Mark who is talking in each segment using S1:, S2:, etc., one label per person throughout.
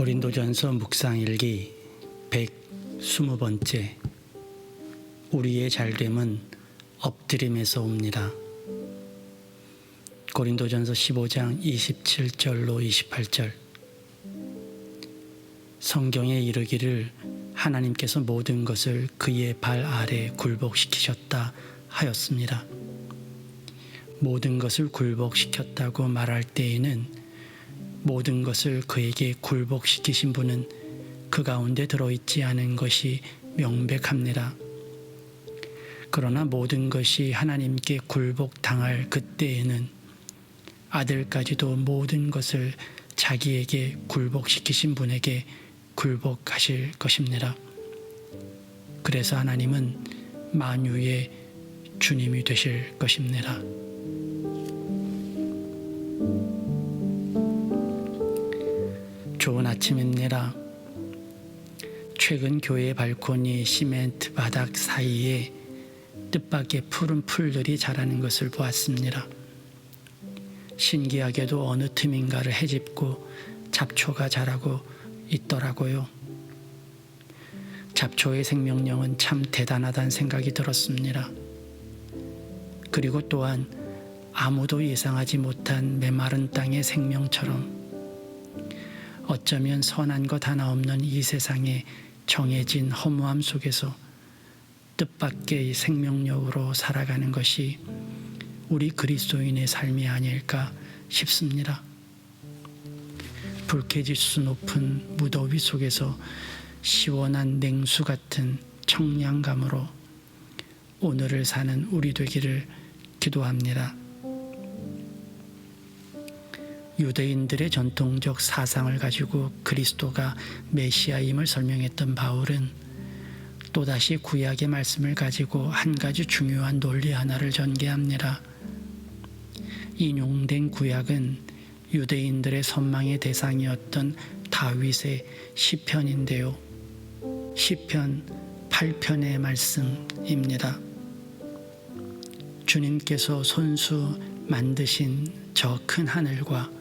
S1: 고린도전서 묵상일기 120번째. 우리의 잘됨은 엎드림에서 옵니다. 고린도전서 15장 27절로 28절. 성경에 이르기를 하나님께서 모든 것을 그의 발 아래 굴복시키셨다 하였습니다. 모든 것을 굴복시켰다고 말할 때에는 모든 것을 그에게 굴복시키신 분은 그 가운데 들어있지 않은 것이 명백합니다. 그러나 모든 것이 하나님께 굴복당할 그때에는 아들까지도 모든 것을 자기에게 굴복시키신 분에게 굴복하실 것입니다. 그래서 하나님은 만유의 주님이 되실 것입니다. 좋은 아침입니다. 최근 교회 발코니 시멘트 바닥 사이에 뜻밖의 푸른 풀들이 자라는 것을 보았습니다. 신기하게도 어느 틈인가를 헤집고 잡초가 자라고 있더라고요. 잡초의 생명력은 참 대단하다는 생각이 들었습니다. 그리고 또한 아무도 예상하지 못한 메마른 땅의 생명처럼 어쩌면 선한 것 하나 없는 이 세상에 정해진 허무함 속에서 뜻밖의 생명력으로 살아가는 것이 우리 그리스도인의 삶이 아닐까 싶습니다. 불쾌지수 높은 무더위 속에서 시원한 냉수 같은 청량감으로 오늘을 사는 우리 되기를 기도합니다. 유대인들의 전통적 사상을 가지고 그리스도가 메시아임을 설명했던 바울은 또다시 구약의 말씀을 가지고 한 가지 중요한 논리 하나를 전개합니다. 인용된 구약은 유대인들의 선망의 대상이었던 다윗의 시편인데요. 시편 8편의 말씀입니다. 주님께서 손수 만드신 저 큰 하늘과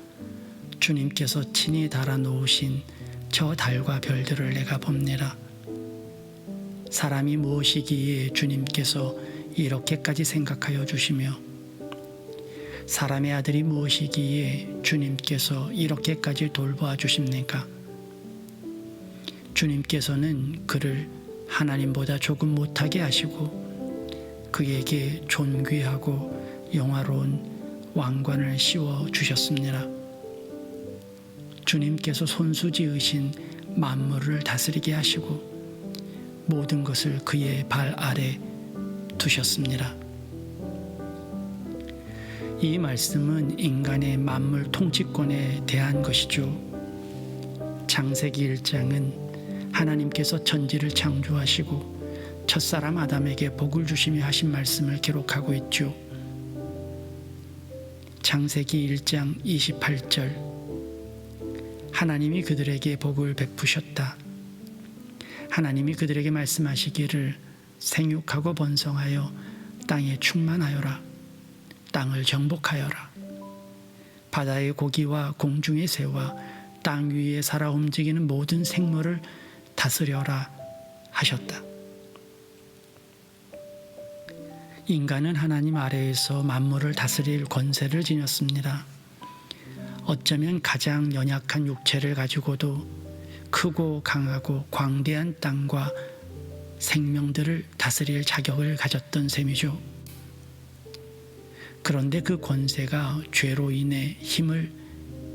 S1: 주님께서 친히 달아놓으신 저 달과 별들을 내가 봅니다. 사람이 무엇이기에 주님께서 이렇게까지 생각하여 주시며 사람의 아들이 무엇이기에 주님께서 이렇게까지 돌보아 주십니까? 주님께서는 그를 하나님보다 조금 못하게 하시고 그에게 존귀하고 영화로운 왕관을 씌워 주셨습니다. 주님께서 손수 지으신 만물을 다스리게 하시고 모든 것을 그의 발 아래 두셨습니다. 이 말씀은 인간의 만물 통치권에 대한 것이죠. 창세기 1장은 하나님께서 천지를 창조하시고 첫사람 아담에게 복을 주시며 하신 말씀을 기록하고 있죠. 창세기 1장 28절. 하나님이 그들에게 복을 베푸셨다. 하나님이 그들에게 말씀하시기를 생육하고 번성하여 땅에 충만하여라. 땅을 정복하여라. 바다의 고기와 공중의 새와 땅 위에 살아 움직이는 모든 생물을 다스려라 하셨다. 인간은 하나님 아래에서 만물을 다스릴 권세를 지녔습니다. 어쩌면 가장 연약한 육체를 가지고도 크고 강하고 광대한 땅과 생명들을 다스릴 자격을 가졌던 셈이죠. 그런데 그 권세가 죄로 인해 힘을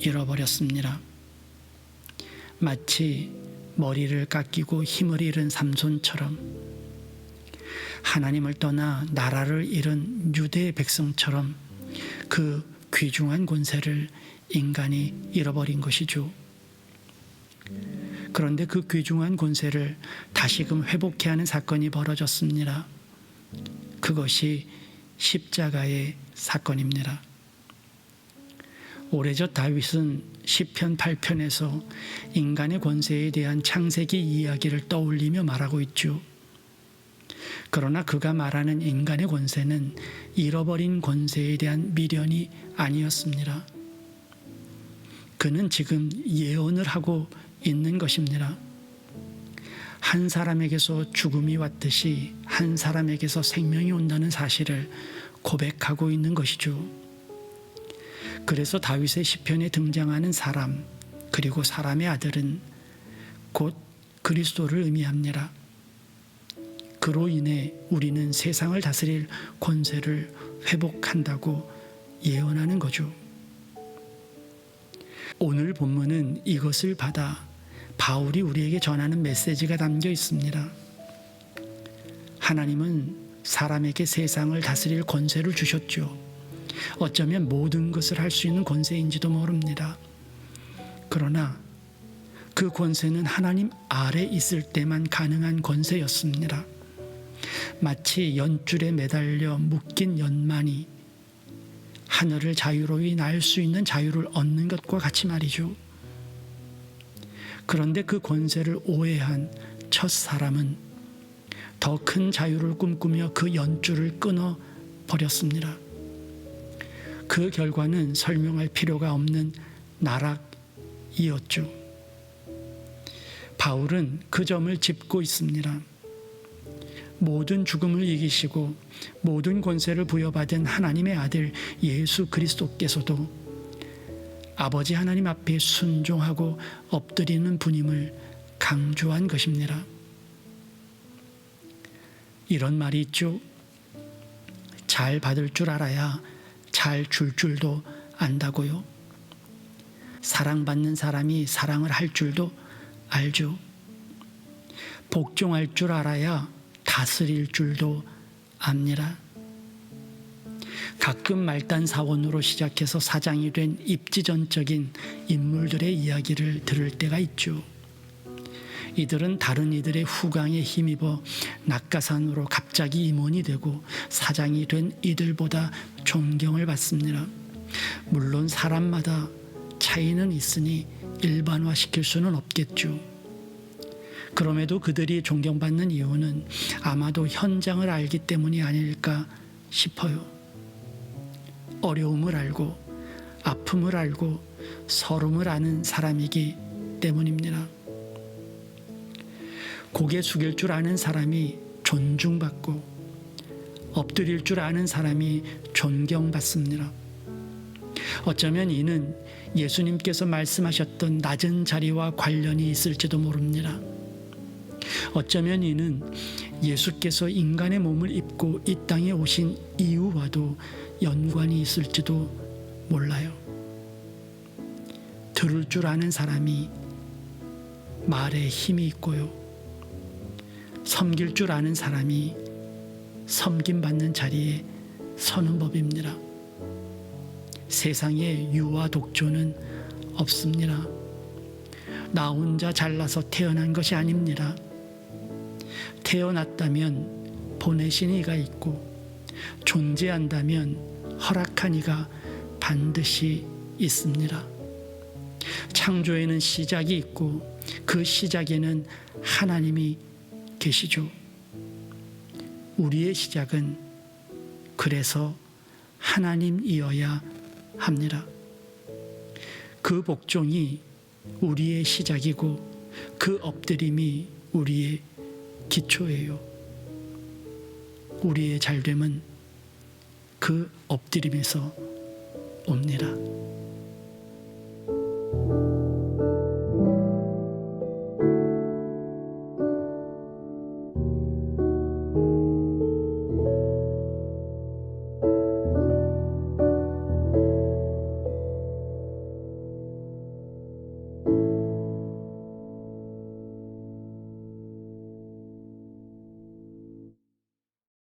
S1: 잃어버렸습니다. 마치 머리를 깎이고 힘을 잃은 삼손처럼 하나님을 떠나 나라를 잃은 유대 백성처럼 그 귀중한 권세를 인간이 잃어버린 것이죠. 그런데 그 귀중한 권세를 다시금 회복해야 하는 사건이 벌어졌습니다. 그것이 십자가의 사건입니다. 오래전 다윗은 시편 8편에서 인간의 권세에 대한 창세기 이야기를 떠올리며 말하고 있죠. 그러나 그가 말하는 인간의 권세는 잃어버린 권세에 대한 미련이 아니었습니다. 그는 지금 예언을 하고 있는 것입니다. 한 사람에게서 죽음이 왔듯이 한 사람에게서 생명이 온다는 사실을 고백하고 있는 것이죠. 그래서 다윗의 시편에 등장하는 사람, 그리고 사람의 아들은 곧 그리스도를 의미합니다. 그로 인해 우리는 세상을 다스릴 권세를 회복한다고 예언하는 거죠. 오늘 본문은 이것을 받아 바울이 우리에게 전하는 메시지가 담겨 있습니다. 하나님은 사람에게 세상을 다스릴 권세를 주셨죠. 어쩌면 모든 것을 할 수 있는 권세인지도 모릅니다. 그러나 그 권세는 하나님 아래 있을 때만 가능한 권세였습니다. 마치 연줄에 매달려 묶인 연만이 하늘을 자유로이 날 수 있는 자유를 얻는 것과 같이 말이죠. 그런데 그 권세를 오해한 첫 사람은 더 큰 자유를 꿈꾸며 그 연줄을 끊어 버렸습니다. 그 결과는 설명할 필요가 없는 나락이었죠. 바울은 그 점을 짚고 있습니다. 모든 죽음을 이기시고 모든 권세를 부여받은 하나님의 아들 예수 그리스도께서도 아버지 하나님 앞에 순종하고 엎드리는 분임을 강조한 것입니다. 이런 말이 있죠. 잘 받을 줄 알아야 잘 줄 줄도 안다고요. 사랑받는 사람이 사랑을 할 줄도 알죠. 복종할 줄 알아야 다스릴 줄도 압니다. 가끔 말단 사원으로 시작해서 사장이 된 입지전적인 인물들의 이야기를 들을 때가 있죠. 이들은 다른 이들의 후광에 힘입어 낙가산으로 갑자기 임원이 되고 사장이 된 이들보다 존경을 받습니다. 물론 사람마다 차이는 있으니 일반화시킬 수는 없겠죠. 그럼에도 그들이 존경받는 이유는 아마도 현장을 알기 때문이 아닐까 싶어요. 어려움을 알고 아픔을 알고 서름을 아는 사람이기 때문입니다. 고개 숙일 줄 아는 사람이 존중받고 엎드릴 줄 아는 사람이 존경받습니다. 어쩌면 이는 예수님께서 말씀하셨던 낮은 자리와 관련이 있을지도 모릅니다. 어쩌면 이는 예수께서 인간의 몸을 입고 이 땅에 오신 이유와도 연관이 있을지도 몰라요. 들을 줄 아는 사람이 말에 힘이 있고요. 섬길 줄 아는 사람이 섬김받는 자리에 서는 법입니다. 세상에 유와 독조는 없습니다. 나 혼자 잘나서 태어난 것이 아닙니다. 태어났다면 보내신 이가 있고 존재한다면 허락한 이가 반드시 있습니다. 창조에는 시작이 있고 그 시작에는 하나님이 계시죠. 우리의 시작은 그래서 하나님이어야 합니다. 그 복종이 우리의 시작이고 그 엎드림이 우리의 기초예요. 우리의 잘됨은 그 엎드림에서 옵니다.